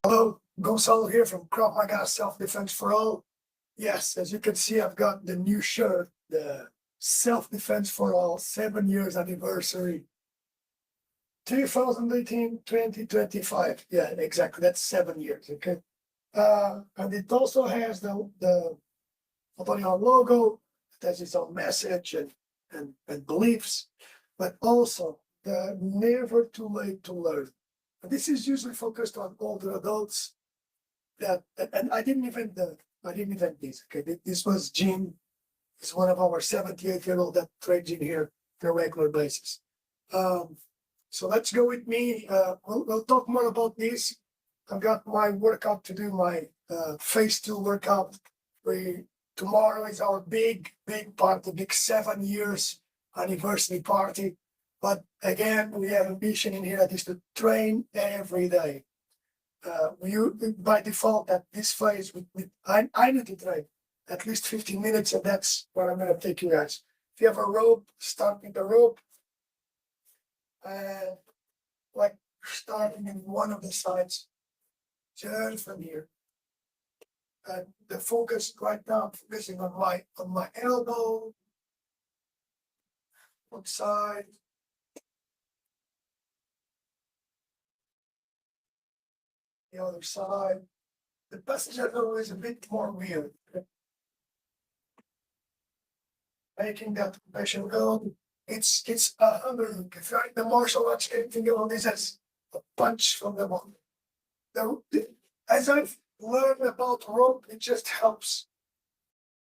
Hello, Gonzalo here from Krav Maga Self Defense for All. Yes, as you can see, I've got the new shirt, the Self Defense for All 7 years anniversary. 2018, 2025. Yeah, exactly. That's 7 years. Okay. And it also has the Fotonion logo, it has its own message and beliefs, but also the never too late to learn. And this is usually focused on older adults that, and I didn't invent this. Okay, this was Jim. He's one of our 78-year-old that trades in here on a regular basis. So let's go with me. We'll talk more about this. I've got my workout to do, my phase 2 workout. Tomorrow is our big party, big 7 years anniversary party. But again, we have a mission in here that is to train every day. By default at this phase, I need to train at least 15 minutes, and that's what I'm going to take you guys. If you have a rope, start with the rope, and like starting in one of the sides, just from here. And the focus right now, I'm focusing on my elbow, one side. The other side. The passenger door is a bit more weird. Making that patient go. It's if you're in the martial arts, think about this as a punch from the body. As I've learned about rope, it just helps.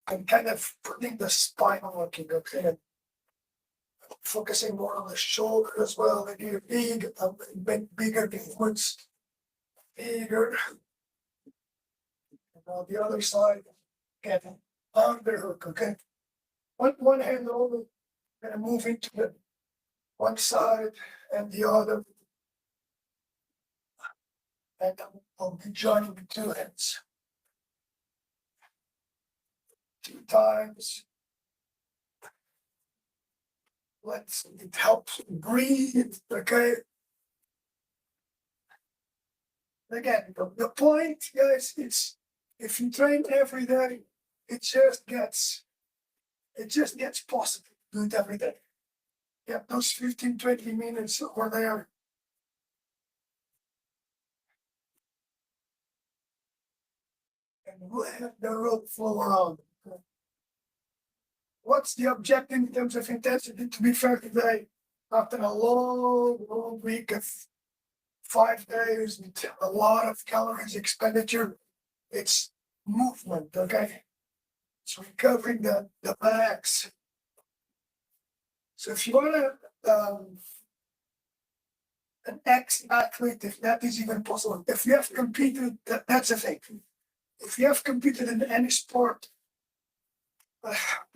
I'm kind of putting the spine working, okay? Focusing more on the shoulder as well. Maybe bigger movements. Bigger. And on the other side, get underhook, okay? One hand only, and move into the one side and the other. And I'll be joining the two hands. 2 times. It helps breathe, okay? Again, the point, guys, is if you train every day, it just gets possible. Do it every day. Yeah, those 15, 20 minutes over there. And let the rope flow around. What's the objective in terms of intensity? To be fair today, after a long week of 5 days with a lot of calories expenditure, it's movement, okay? It's recovering the backs. So if you want an ex-athlete, if that is even possible, if you have competed, that's the thing. If you have competed in any sport,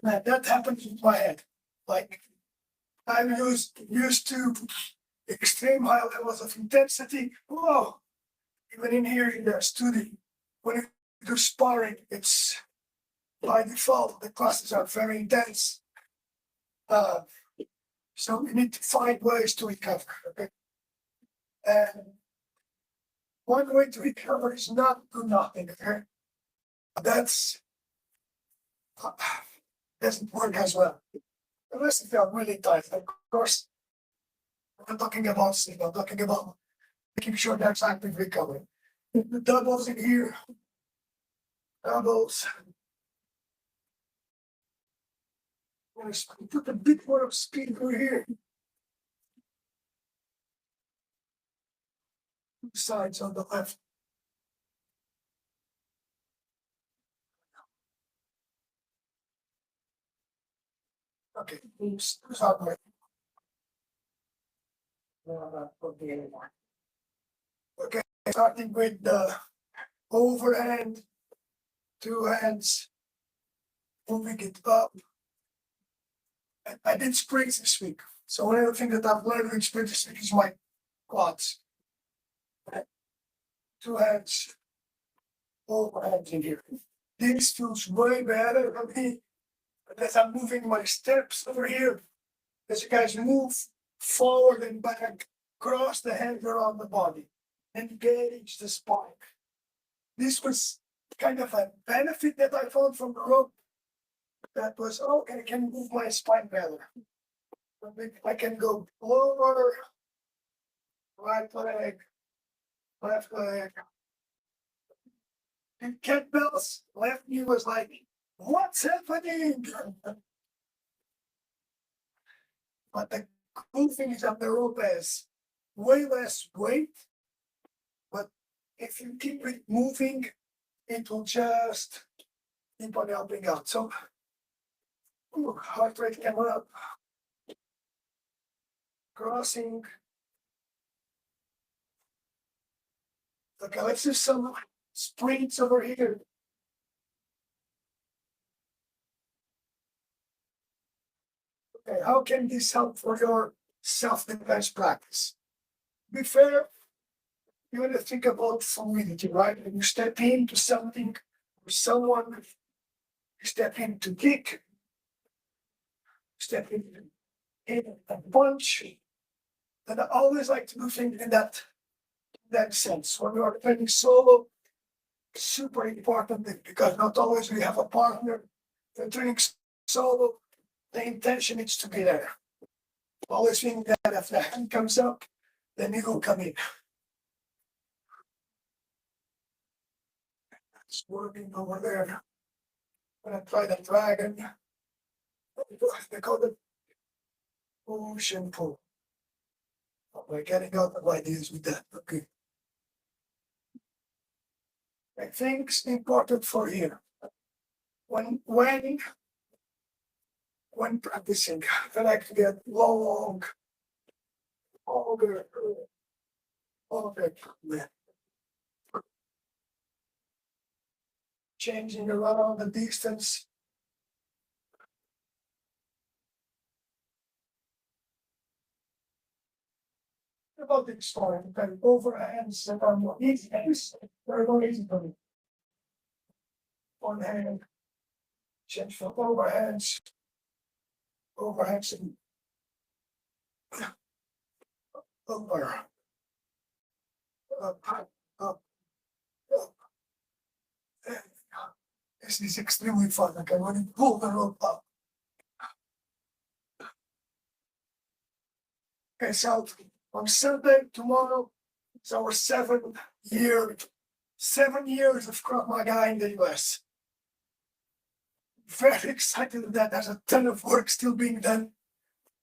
man, that happens in my head. Like, I'm used to extreme high levels of intensity. Whoa! Even in here in the studio, when you do sparring, it's by default, the classes are very intense. So we need to find ways to recover. Okay? And one way to recover is not do nothing. Okay? That's doesn't work as well. Unless if you're really tight. Of course, I'm talking about sleep. I'm talking about making sure that's active recovery. The doubles in here. Doubles. Put a bit more of speed over here. 2 sides on the left. Okay, start with. Okay, starting with the overhand, 2 hands, moving it up. And I did sprints this week. So one of the things that I've learned with sprints this week is my quads. 2 hands, overhands in here. This feels way better for me. But as I'm moving my steps over here, as you guys move forward and back, cross the hands around the body. engage the spine. This was kind of a benefit that I found from the rope. That was, okay, I can move my spine better. I can go lower, right leg, left leg. And kettlebells, left knee was like, what's happening? But the cool thing is that the rope has way less weight, but if you keep it moving, it will just keep on helping out. So, heart rate came up, crossing. Okay, let's do some sprints over here. Okay, how can this help for your self-defense practice? Be fair, you want to think about fluidity, right? When you step into something or someone, you step in to kick, step in a punch. And I always like to do things in that sense. When we are training solo, super important because not always we have a partner. When training solo, the intention is to be there. Always think that if the hand comes up, then you will come in. It's working over there. When I try the dragon, they call it push and pull. We're getting out of ideas with that. Okay. I think it's important for here. When practicing, I like to get longer, changing around the distance. About the story, and overhands that are more easy. Very more easy for me. One hand, change for overhands, and over, up, up. This is extremely fun. Okay, when you pull the rope up. Okay, so on Sunday, tomorrow, it's our 7 years of Krav Maga in the US. Very excited that there's a ton of work still being done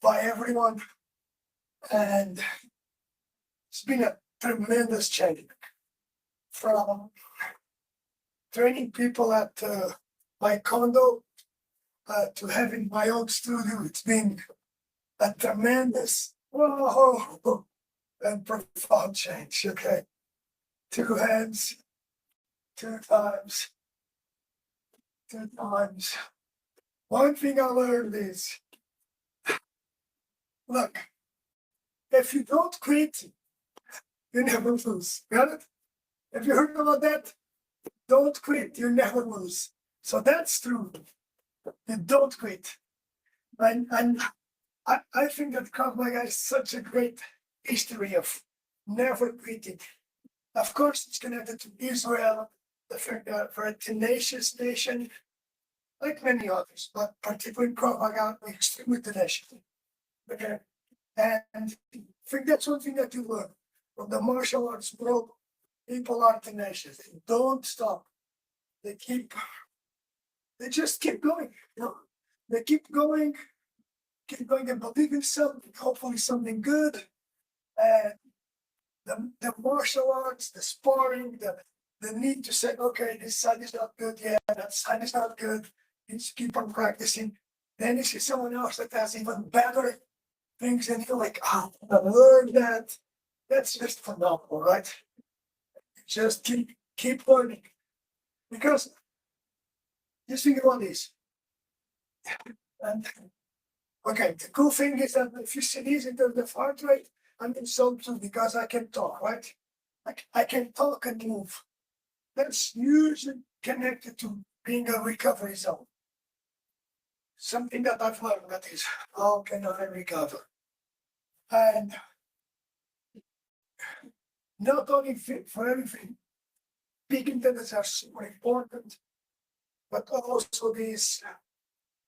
by everyone. And it's been a tremendous change from training people at my condo to having my own studio. It's been a tremendous, whoa, and profound change. Okay, 2 hands, 2 times, 2 times. One thing I learned is, look, if you don't quit, you never lose. Got it? Have you heard about that? Don't quit, you never lose. So that's true. You don't quit. And I think that Krav Maga has such a great history of never quitting. Of course, it's connected to Israel, the fact that we're a tenacious nation, like many others, but particularly Krav Maga, we're extremely tenacious. Okay. And I think that's one thing that you learn from the martial arts world. People are tenacious. They don't stop. They just keep going. You know, they keep going and believe in something, hopefully something good. And the martial arts, the sparring, the need to say, okay, this side is not good yet, that side is not good. You just keep on practicing. Then you see someone else that has even better things, and you're like, I learned that. That's just phenomenal, right? Just keep learning. Because just think about this. And okay, the cool thing is that if you see this in terms of heart rate, I'm in zone 2 because I can talk, right? I can talk and move. That's usually connected to being a recovery zone. Something that I've learned, that is, how can I recover? And not only for everything, big intents are super important, but also this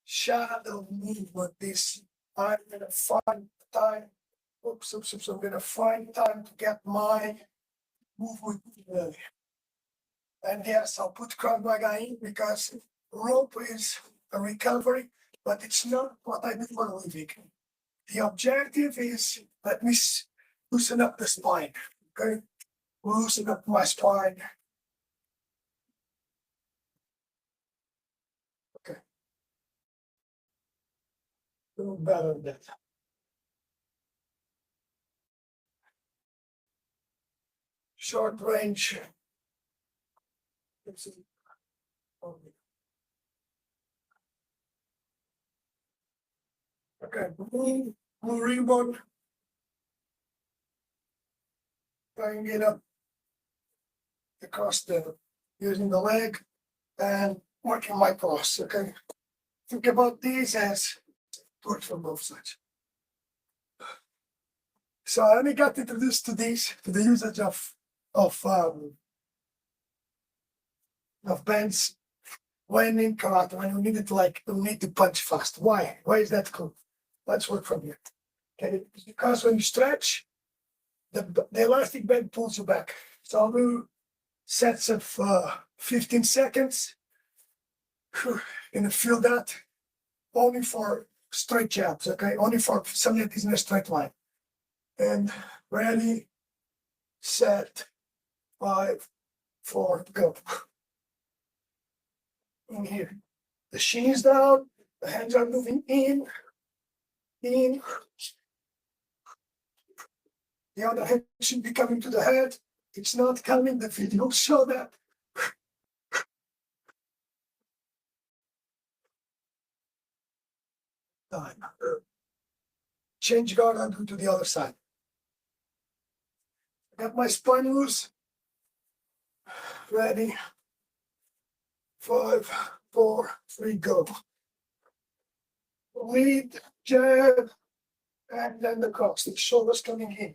shadow movement, this I'm gonna find time. Oops, I'm gonna find time to get my movement. And yes, I'll put Krav Maga in because rope is a recovery, but it's not what I do for a living. The objective is let me loosen up the spine. Okay, loosen up my spine. Okay, a little better than that. Short range. Okay, blue rebound. Trying it up across the using the leg and working my cross. Okay, think about these as work from both sides. So I only got introduced to these to the usage of bands when in karate when we needed we need to punch fast. Why? Why is that cool? Let's work from here. Okay, because when you stretch, the elastic band pulls you back. So I'll do sets of 15 seconds. And feel that only for straight jabs, okay? Only for something that is in a straight line. And ready, set, 5, 4, go. In here. The shin is down, the hands are moving in. The other hand should be coming to the head. It's not coming, the video will show that. Time. Change guard and go to the other side. I got my spine loose. Ready. 5, 4, 3, go. Lead, jab, and then the cross. The shoulders coming in.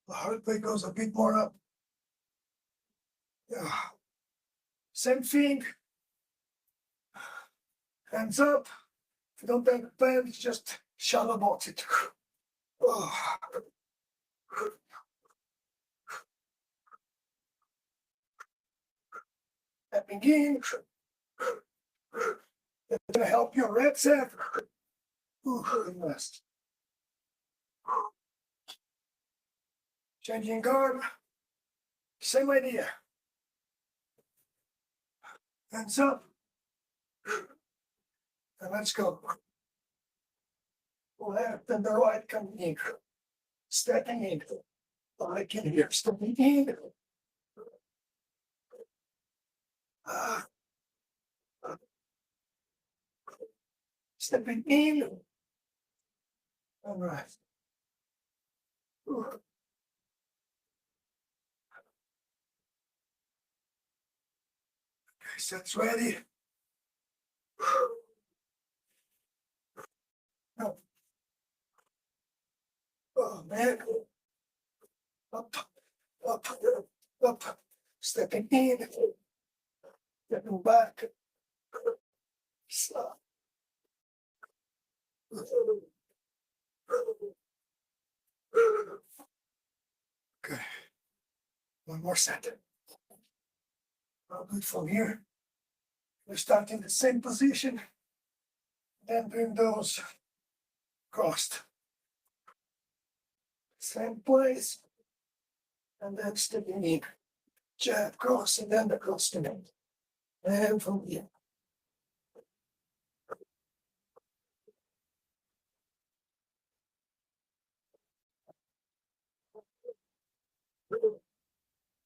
The heart rate goes a bit more up. Yeah. Same thing. Hands up. If you don't have a band, just shadow box it. Oh. Tapping in. That's gonna help your red set. Rest. Changing guard. Same idea. Hands up. And let's go. Left and the right coming in. Stepping in. Like in here. Stepping in. Stepping in. All right. Okay, sets ready. Oh, oh man. Up, up, up. Stepping in. Stepping back. Stop. Okay. One more set. I'll do it from here. We start in the same position. Then bring those crossed. Same place. And then stepping in. Jab, cross, and then the cross to end. And from here.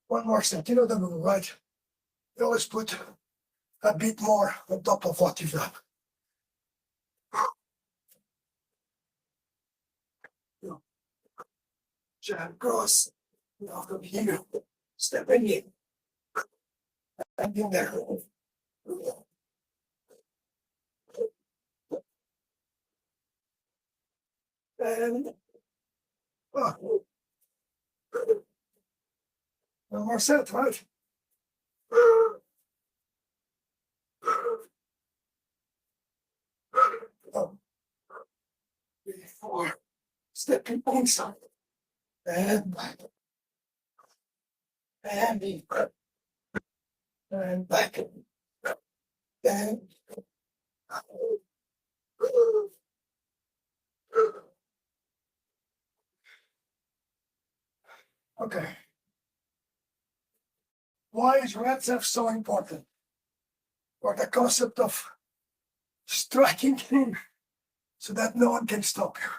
One more set. You know the rule, right? You always put a bit more on top of what you've done. Jab, cross. Now from here. Stepping in. and in there. And one more set, right? Before stepping inside and back and in and back and okay. Why is REDSEF so important? Or the concept of striking in so that no one can stop you.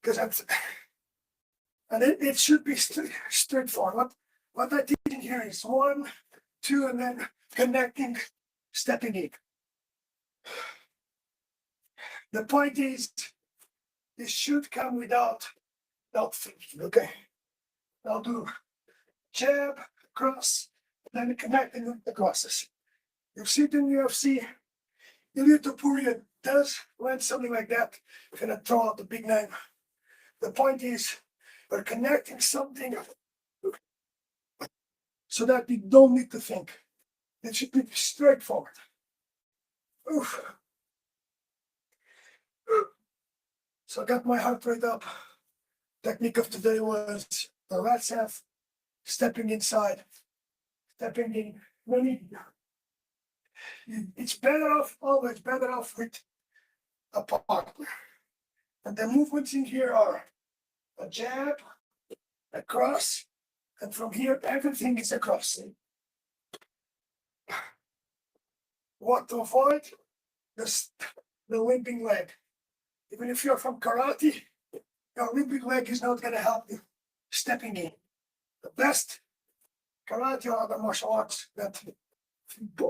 Because that's, and it should be straightforward. What I did in here is 1, 2, and then connecting, stepping in. The point is, this should come without thinking, okay? I'll do jab, cross, then connecting with the crosses. You see it in UFC, Ilia Topuria does when something like that, gonna throw out the big name. The point is, we're connecting something so that you don't need to think. It should be straightforward. Oof. So I got my heart rate up. Technique of today was the REDSEF, stepping inside, stepping in. Really, it's better off, always better off with a partner. And the movements in here are a jab, a cross, and from here everything is a cross. What to avoid? The limping leg. Even if you're from karate, your limping leg is not going to help you stepping in. The best karate or other martial arts that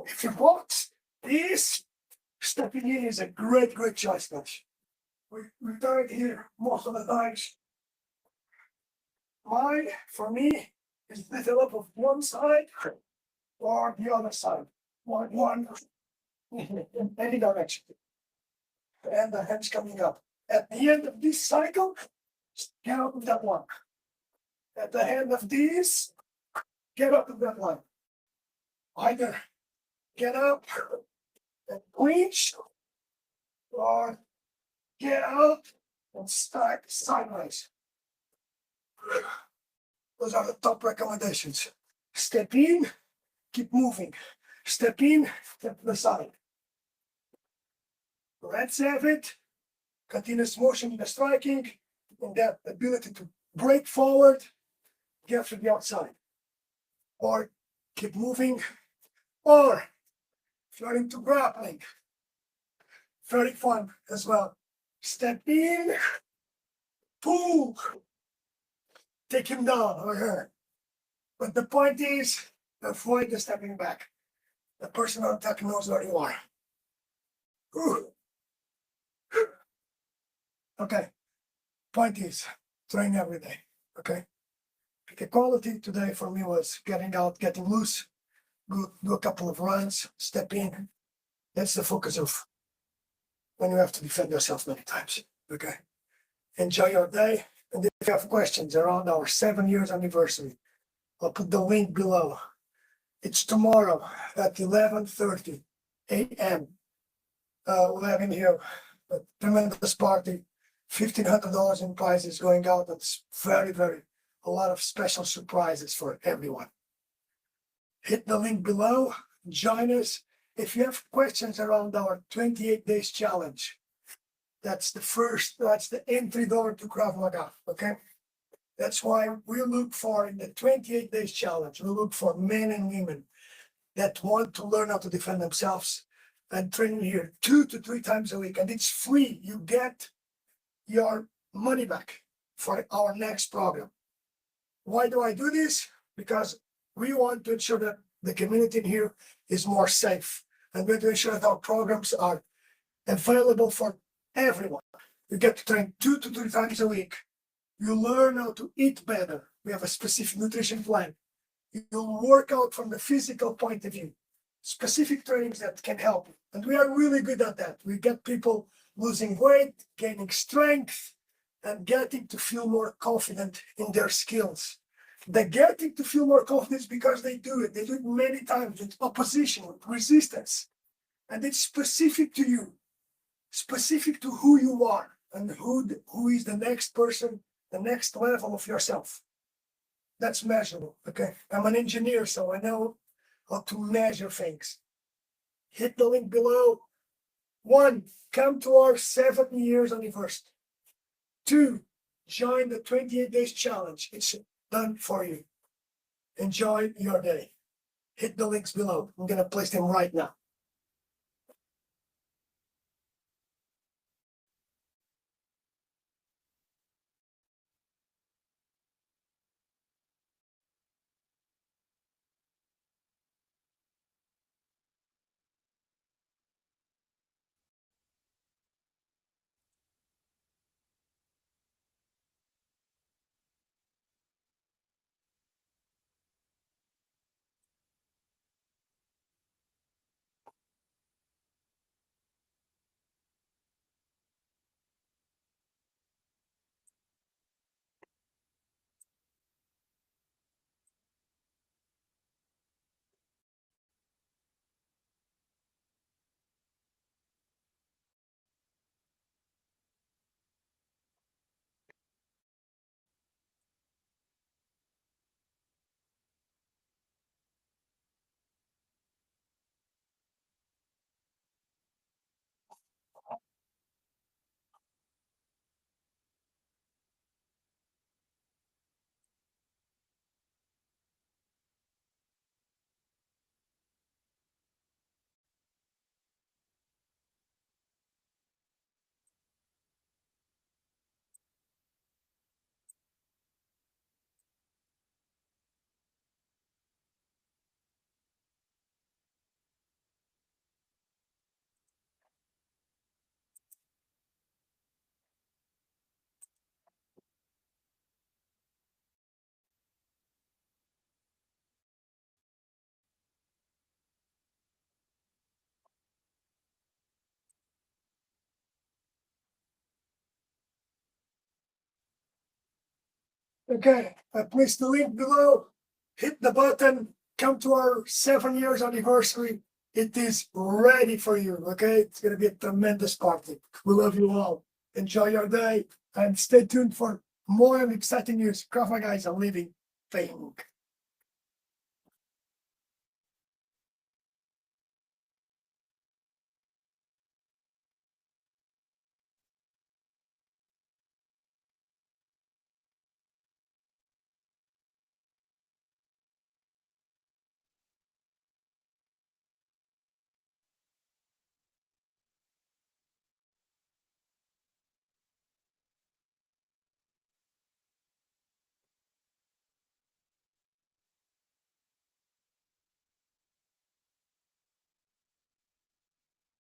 if you box, this stepping in is a great choice, guys. We do it here most of the times. Mine, for me, is develop of one side or the other side. One in any direction. And the hands coming up. At the end of this cycle, get out of that one. At the end of this, get up to that line. Either get up and clinch, or get out and start sideways. Those are the top recommendations. Step in, keep moving. Step in, step to the side. REDSEF it, continuous motion in the striking, and that ability to break forward, get to the outside. Or keep moving, or if you're into grappling, very fun as well. Step in, pull, take him down or her. But the point is, avoid the stepping back. The person on attack knows where you are. Ooh. Okay, point is, train every day, okay? The quality today for me was getting out, getting loose, do a couple of runs, step in. That's the focus of when you have to defend yourself many times, okay? Enjoy your day, and if you have questions around our 7 years anniversary, I'll put the link below. It's tomorrow at 11:30 a.m. We'll have in here a tremendous party. $1,500 in prizes going out. That's very, a lot of special surprises for everyone. Hit the link below, join us. If you have questions around our 28 days challenge, that's the entry door to Krav Maga, okay? That's why we look for in the 28 days challenge, we look for men and women that want to learn how to defend themselves and train here 2 to 3 times a week. And it's free. You get your money back for our next program. Why do I do this? Because we want to ensure that the community in here is more safe, and we want to ensure that our programs are available for everyone. You get to train 2 to 3 times a week. You learn how to eat better. We have a specific nutrition plan. You'll work out from the physical point of view, specific trainings that can help you. And we are really good at that. We get people losing weight, gaining strength, and getting to feel more confident in their skills. They're getting to feel more confidence because they do it. They do it many times with opposition, with resistance. And it's specific to you, specific to who you are and who is the next person, the next level of yourself. That's measurable. Okay. I'm an engineer, so I know how to measure things. Hit the link below. 1, come to our 7 years anniversary. 2, join the 28 days challenge. It's done for you. Enjoy your day. Hit the links below. I'm going to place them right now. Okay, I placed the link below. Hit the button. Come to our 7 years anniversary. It is ready for you. Okay, it's going to be a tremendous party. We love you all. Enjoy your day and stay tuned for more exciting news. Krav Maga is a living thing.